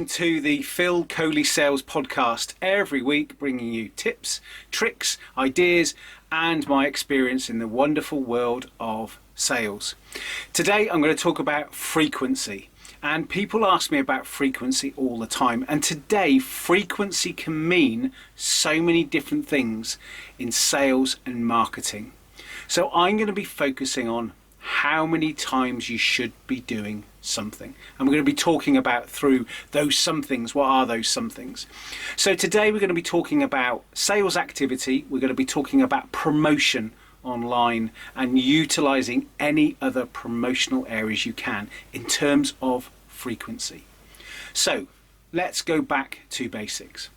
down to the Phil Coley Sales Podcast, every week bringing you tips, tricks, ideas and my experience in the wonderful world of sales. Today I'm going to talk about frequency, and people ask me about frequency all the time, and today frequency can mean so many different things in sales and marketing. So I'm going to be focusing on how many times you should be doing something. And we're going to be talking about through those somethings. What are those somethings? So today we're going to be talking about sales activity. We're going to be talking about promotion online and utilizing any other promotional areas you can in terms of frequency. So let's go back to basics.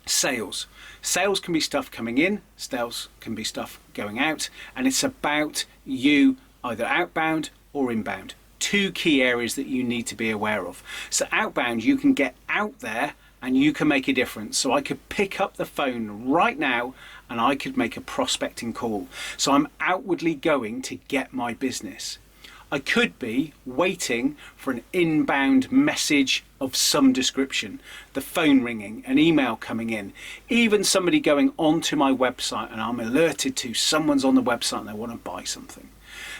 Sales. Sales can be stuff coming in, sales can be stuff going out, and it's about you either outbound or inbound. Two key areas that you need to be aware of. So outbound, you can get out there and you can make a difference. So I could pick up the phone right now and I could make a prospecting call. So I'm outwardly going to get my business. I could be waiting for an inbound message of some description, the phone ringing, an email coming in, even somebody going onto my website and I'm alerted to someone's on the website and they want to buy something.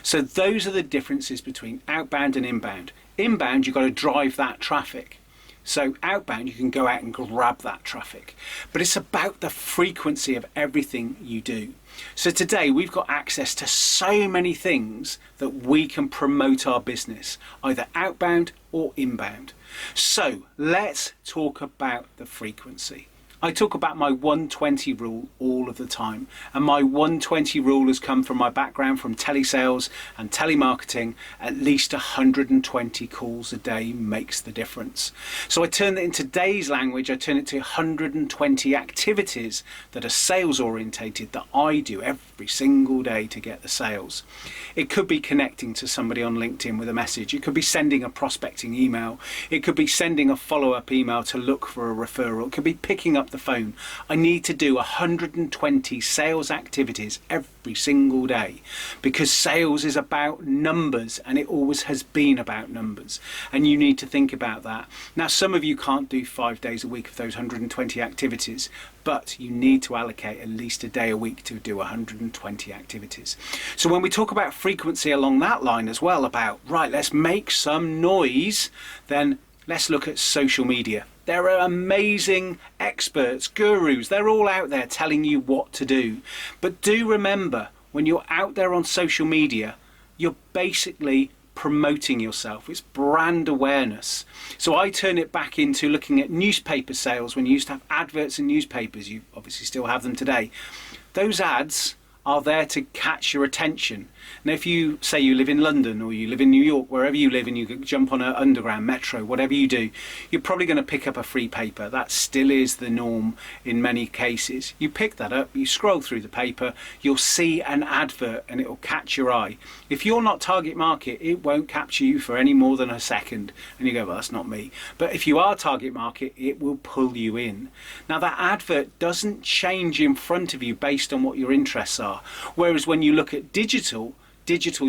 So those are the differences between outbound and inbound. Inbound, you've got to drive that traffic. So outbound, you can go out and grab that traffic. But it's about the frequency of everything you do. So today we've got access to so many things that we can promote our business, either outbound or inbound. So let's talk about the frequency. I talk about my 120 rule all of the time, and my 120 rule has come from my background from telesales and telemarketing. At least 120 calls a day makes the difference. So I turn it into today's language, I turn it to 120 activities that are sales orientated that I do every single day to get the sales. It could be connecting to somebody on LinkedIn with a message. It could be sending a prospecting email. It could be sending a follow-up email to look for a referral. It could be picking up the phone. I need to do 120 sales activities every single day because sales is about numbers, and it always has been about numbers, and you need to think about that. Now, some of you can't do 5 days a week of those 120 activities, but you need to allocate at least a day a week to do 120 activities. So when we talk about frequency along that line as well, about right, let's make some noise, then let's look at social media. There are amazing experts, gurus, they're all out there telling you what to do. But do remember, when you're out there on social media, you're basically promoting yourself. It's brand awareness. So I turn it back into looking at newspaper sales. When you used to have adverts in newspapers, you obviously still have them today. Those ads are there to catch your attention. Now, if you say you live in London or you live in New York, wherever you live, and you jump on an underground metro, whatever you do, you're probably going to pick up a free paper. That still is the norm in many cases. You pick that up, you scroll through the paper, you'll see an advert and it will catch your eye. If you're not target market, it won't capture you for any more than a second. And you go, well, that's not me. But if you are target market, it will pull you in. Now, that advert doesn't change in front of you based on what your interests are. Whereas when you look at digital,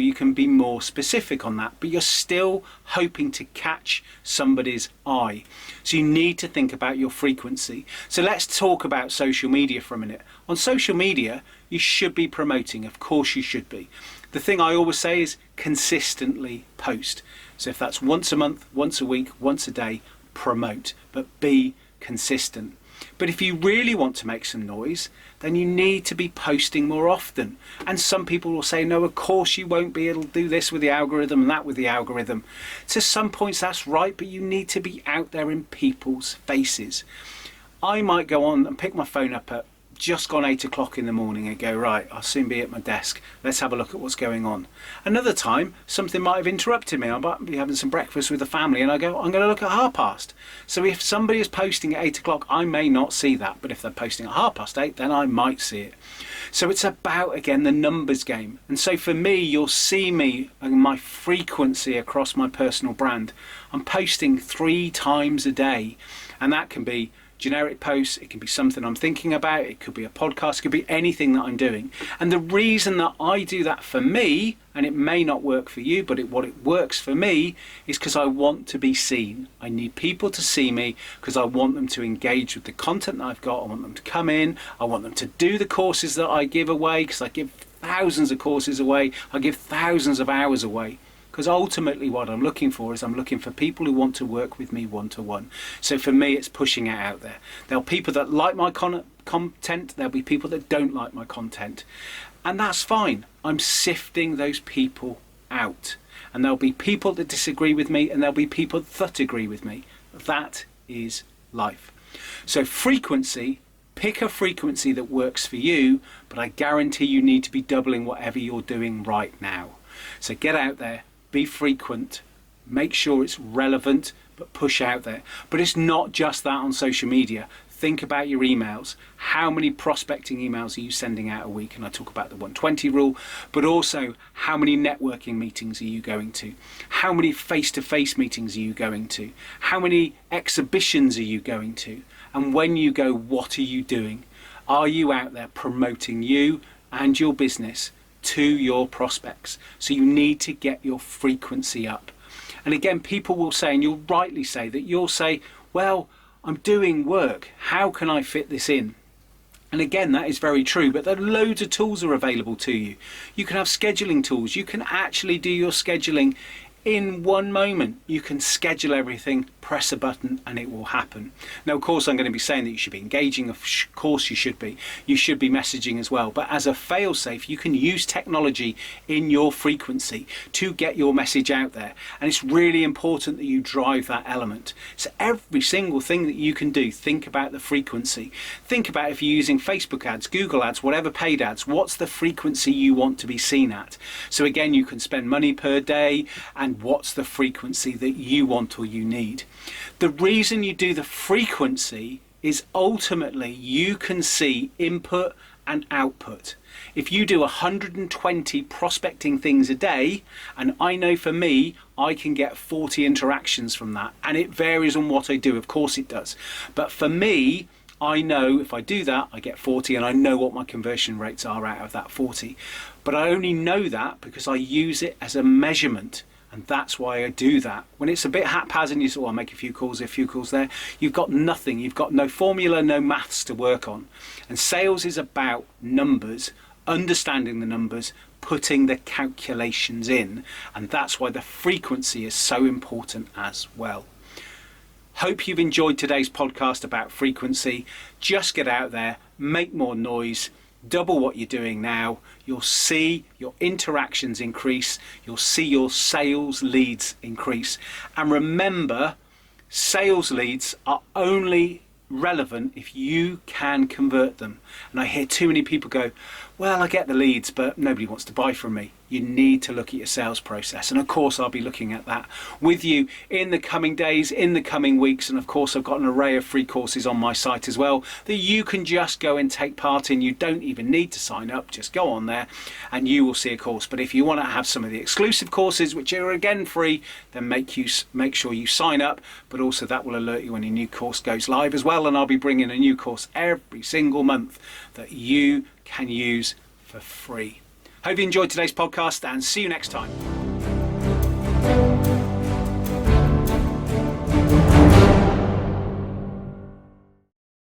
you can be more specific on that, but you're still hoping to catch somebody's eye. So you need to think about your frequency. So let's talk about social media for a minute. On social media, you should be promoting. Of course you should be. The thing I always say is consistently post. So if that's once a month, once a week, once a day, promote, but be consistent. But if you really want to make some noise, then you need to be posting more often. And some people will say, no, of course you won't be. It'll do this with the algorithm and that with the algorithm. To some points, that's right, but you need to be out there in people's faces. I might go on and pick my phone up at just gone 8 o'clock in the morning and go, right, I'll soon be at my desk. Let's have a look at what's going on. Another time, something might have interrupted me. I might be having some breakfast with the family and I go, I'm going to look at 8:30. So if somebody is posting at 8 o'clock, I may not see that. But if they're posting at 8:30, then I might see it. So it's about, again, the numbers game. And so for me, you'll see me and my frequency across my personal brand. I'm posting 3 times a day. And that can be generic posts, it can be something I'm thinking about, it could be a podcast, it could be anything that I'm doing. And the reason that I do that for me, and it may not work for you, but what it works for me is because I want to be seen. I need people to see me because I want them to engage with the content that I've got. I want them to come in. I want them to do the courses that I give away, because I give thousands of courses away. I give thousands of hours away. Because ultimately what I'm looking for is I'm looking for people who want to work with me one-to-one. So for me, it's pushing it out there. There'll be people that like my content. There'll be people that don't like my content. And that's fine. I'm sifting those people out. And there'll be people that disagree with me, and there'll be people that agree with me. That is life. So frequency, pick a frequency that works for you, but I guarantee you need to be doubling whatever you're doing right now. So get out there. Be frequent, make sure it's relevant, but push out there. But it's not just that on social media. Think about your emails. How many prospecting emails are you sending out a week? And I talk about the 120 rule, but also how many networking meetings are you going to? How many face-to-face meetings are you going to? How many exhibitions are you going to? And when you go, what are you doing? Are you out there promoting you and your business to your prospects? So you need to get your frequency up. And again, people will say, and you'll rightly say, that you'll say, well, I'm doing work, how can I fit this in? And again, that is very true, but there are loads of tools are available to you. You can have scheduling tools. You can actually do your scheduling in one moment. You can schedule everything, press a button, and it will happen. Now, of course, I'm going to be saying that you should be engaging. Of course, you should be. You should be messaging as well. But as a fail-safe, you can use technology in your frequency to get your message out there. And it's really important that you drive that element. So every single thing that you can do, think about the frequency. Think about if you're using Facebook ads, Google ads, whatever paid ads, what's the frequency you want to be seen at? So again, you can spend money per day, and what's the frequency that you want or you need. The reason you do the frequency is ultimately you can see input and output. If you do 120 prospecting things a day, and I know for me, I can get 40 interactions from that, and it varies on what I do, of course it does. But for me, I know if I do that, I get 40, and I know what my conversion rates are out of that 40. But I only know that because I use it as a measurement. And that's why I do that. When it's a bit haphazard and you say, well, I'll make a few calls there, you've got nothing. You've got no formula, no maths to work on. And sales is about numbers, understanding the numbers, putting the calculations in. And that's why the frequency is so important as well. Hope you've enjoyed today's podcast about frequency. Just get out there, make more noise. Double what you're doing now. You'll see your interactions increase. You'll see your sales leads increase. And remember, sales leads are only relevant if you can convert them. And I hear too many people go, well, I get the leads, but nobody wants to buy from me. You need to look at your sales process. And of course, I'll be looking at that with you in the coming days, in the coming weeks. And of course, I've got an array of free courses on my site as well that you can just go and take part in. You don't even need to sign up. Just go on there and you will see a course. But if you want to have some of the exclusive courses, which are again free, then make sure you sign up. But also that will alert you when a new course goes live as well. And I'll be bringing a new course every single month that you can use for free. Hope you enjoyed today's podcast and see you next time.